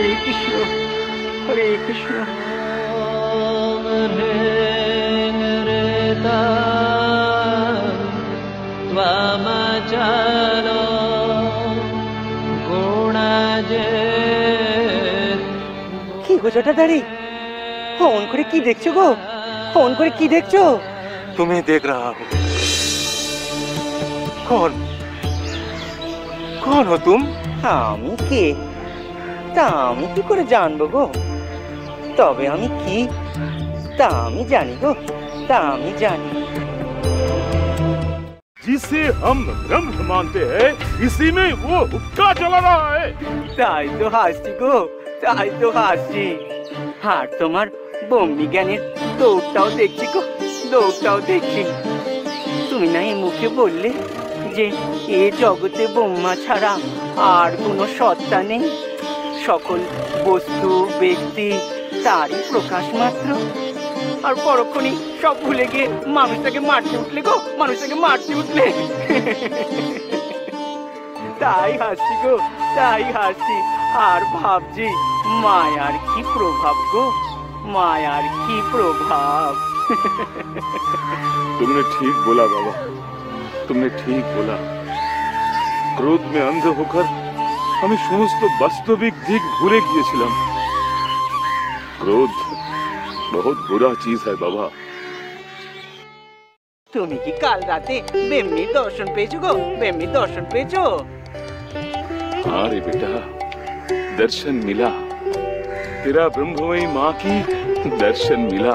হরে কৃষ্ণ হরে কৃষ্ণ। কি গো জটাধারী, অন করে কি দেখছো গো? অন করে কি দেখছো? तुम्हें देख रहा हूँ। कौन कौन हो तुम? আমি কে তা আমি কি করে জানবো গো? তবে আমি কি তা আমি জানি গো, তা আমি জানি। जिसे हम ब्रह्म मानते हैं इसी में वो हुक्का चला रहा है। তাই তো হাসছি গো, তাই তো হাসছি। আর তোমার বম্মি জ্ঞানের দৌড়টাও দেখছি গো, দৌড়টাও দেখছি। তুমি না এই মুখে বললে যে এ জগতে ব্রহ্মা ছাড়া আর কোনো সত্তা নেই, সকল বস্তু ব্যক্তি তারই প্রকাশ মাত্র। আর পরক্ষণই সব ভুলে গিয়ে মানুষটাকে মারতে উঠলে গো, মানুষটাকে মারতে উঠলে। তাই হাসছি গো, তাই হাসছি। আর ভাবছি মায়ার কি প্রভাব গো, মায়ার কি প্রভাব। तुमने ठीक बोला बाबा, तुमने ठीक बोला। क्रोध में अंध होकर আমি সমস্ত বাস্তবিক দিক ভুলে গিয়েছিলাম। ক্রোধ बहुत बुरा चीज है बाबा। তুমি কি কাল রাতে বেম্মির দর্শন পেয়েছো গো? বেম্মির দর্শন পেয়েছো? हाँ रे बेटा, दर्शन मिला। तेरा ब्रह्ममयी माँ की दर्शन मिला।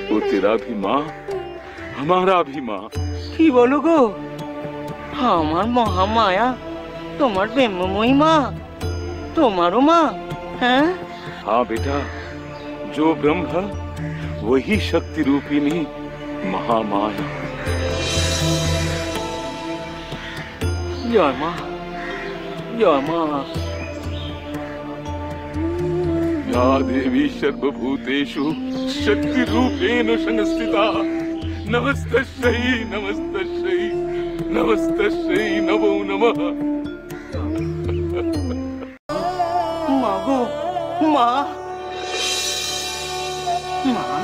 वो तेरा भी माँ, हमारा भी माँ। কি বলো গো? আমার মহামায়া তোমার ব্রহ্মময়ী মা, তোমারও মা? হ্যাঁ हाँ बेटा, जो ब्रह्म है वही शक्ति रूपिणी महामाया। জয় মা, জয় মা। या देवी सर्वभूतेषु शक्ति रूपेण संस्थिता नमस्तस्यै नमस्तस्यै नमस्तस्यै नमो नमः। মা গো, মা